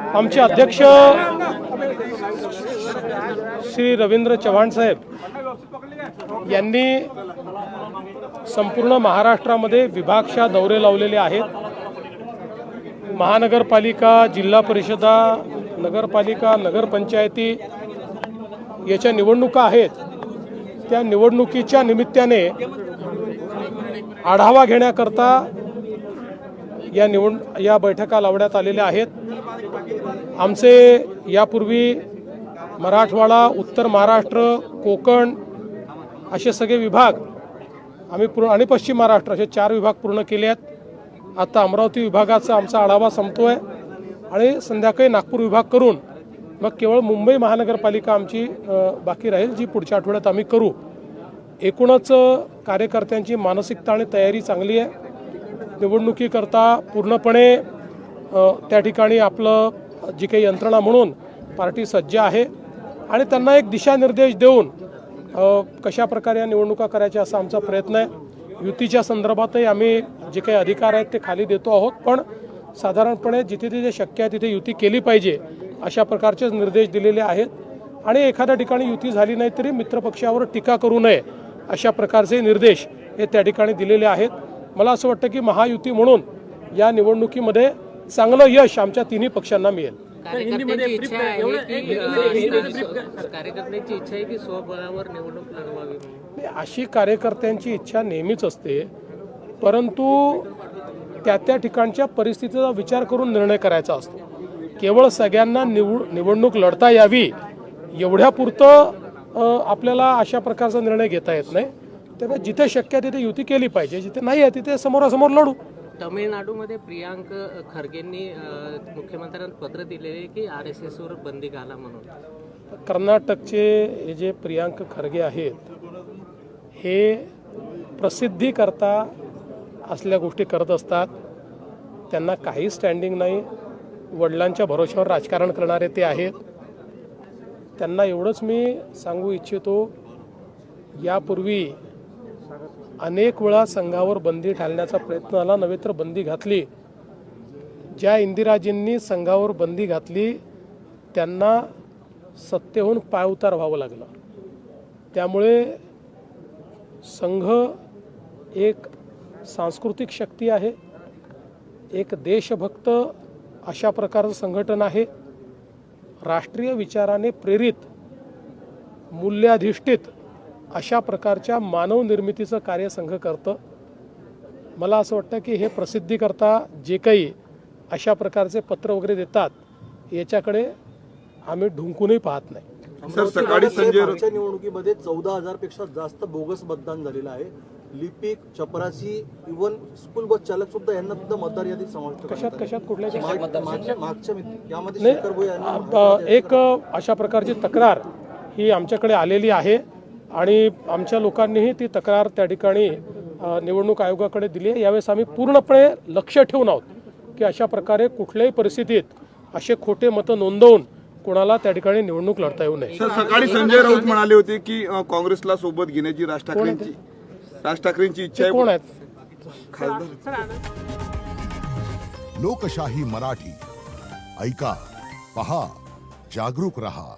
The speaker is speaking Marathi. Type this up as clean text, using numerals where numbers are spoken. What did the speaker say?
आमचे अध्यक्ष श्री रवींद्र चव्हाण साहेब यांनी संपूर्ण महाराष्ट्रामध्ये विभागशः दौरे लावलेले आहेत। महानगरपालिका, जिल्हा परिषदा, नगरपालिका, नगरपंचायती याच्या निवडणुका आहेत। त्या निवडणुकीच्या निमित्ताने आढावा घेण्याकरता या बैठका लावण्यात आलेल्या आहेत। आमचे यापूर्वी मराठवाडा, उत्तर महाराष्ट्र, कोकण असे सगळे विभाग आम्ही आणि पश्चिम महाराष्ट्र असे 4 विभाग पूर्ण केले आहेत। आता अमरावती विभागाचा आमचा आढावा संपतोय आणि संध्याकाळी नागपूर विभाग करून मग केवळ मुंबई महानगरपालिका आमची बाकी राहील, जी पुढच्या आठवड्यात आम्ही करू। एकूणच कार्यकर्त्यांची मानसिकता आणि तयारी चांगली आहे। निवडणुकीकरता पूर्णपणे त्या ठिकाणी आपलं जी काही यंत्रणा म्हणून पार्टी सज्ज आहे आणि त्यांना एक दिशानिर्देश देऊन कशा प्रकारे या निवडणुका करायच्या असा आमचा प्रयत्न आहे। युतीच्या संदर्भातही आम्ही जे काही अधिकार आहेत ते खाली देतो आहोत, पण साधारणपणे जिथे जिथे शक्य आहे तिथे युती केली पाहिजे अशा प्रकारचे निर्देश दिलेले आहेत आणि एखाद्या ठिकाणी युती झाली नाही तरी मित्रपक्षावर टीका करू नये अशा प्रकारचे निर्देश हे त्या ठिकाणी दिलेले आहेत। मला असं वाटतं की महायुती म्हणून या निवडणुकीमध्ये चांगलं यश आमच्या तिन्ही पक्षांना मिळेल। कार्यकर्त्यांची इच्छा आहे की स्वबळावर निवडणूक लढवावी, अशी कार्यकर्त्यांची इच्छा नेहमीच असते, परंतु त्या ठिकाणच्या परिस्थितीचा विचार करून निर्णय करायचा असतो। केवळ सगळ्यांना निवडणूक लढता यावी एवढ्यापुरतं आपल्याला अशा प्रकारचा निर्णय घेता येत नाही। त्यामुळे जिथे शक्य आहे तिथे युती केली पाहिजे, जिथे नाही आहे तिथे समोरासमोर लढू। तमिळनाडूमध्ये प्रियांक खरगेंनी मुख्यमंत्र्यांना पत्र दिलेले की RSS वर बंदी घाला म्हणून। कर्नाटकचे हे जे प्रियांक खरगे आहेत हे प्रसिद्धी करता असल्या गोष्टी करत असतात। त्यांना काही स्टँडिंग नाही, वडिलांच्या भरोश्यावर राजकारण करणारे ते आहेत। त्यांना एवढंच मी सांगू इच्छितो, यापूर्वी अनेक वेळा संघावर बंदी घालण्याचा प्रयत्न झाला, नव्हे तर बंदी घातली। ज्या इंदिराजींनी संघावर बंदी घातली त्यांना सत्तेहून पायउतार व्हावं लागलं। त्यामुळे संघ एक सांस्कृतिक शक्ती आहे, एक देशभक्त अशा प्रकारचं संघटन आहे। राष्ट्रीय विचाराने प्रेरित, मूल्याधिष्ठित अशा प्रकारच्या मानव निर्मितीचं कार्य संघ करतं। मला असं वाटतं की हे प्रसिद्धीकरता जे काही अशा प्रकारचे पत्र वगैरे देतात याच्याकडे आम्ही ढुंकूनही पाहत नाही। सर, सकाळी संजय निवडणुकीमध्ये 14,000 पेक्षा जास्त बोगस मतदान झालेलं आहे। लिपिक, चपरासी, इव्हन स्कूल बस चालक सुद्धा यांना सुद्धा मतदार यादीत समाविष्ट कशात कुठल्या यामध्ये एक अशा प्रकारची तक्रार ही आमच्याकडे आलेली आहे आणि आमच्या लोकांनीही ती तक्रार त्या ठिकाणी निवडणूक आयोगाकडे दिली आहे। यावेळेस आम्ही पूर्णपणे लक्ष ठेवून आहोत की अशा प्रकारे कुठल्याही परिस्थितीत असे खोटे मतं नोंदवून कोणाला त्या ठिकाणी निवडणूक लढता येऊ नये। सकाळी संजय राऊत म्हणाले होते की काँग्रेसला सोबत घेण्याची राज ठाकरेंची इच्छा आहे। कोण आहेत? लोकशाही मराठी ऐका, पहा, जागरूक रहा।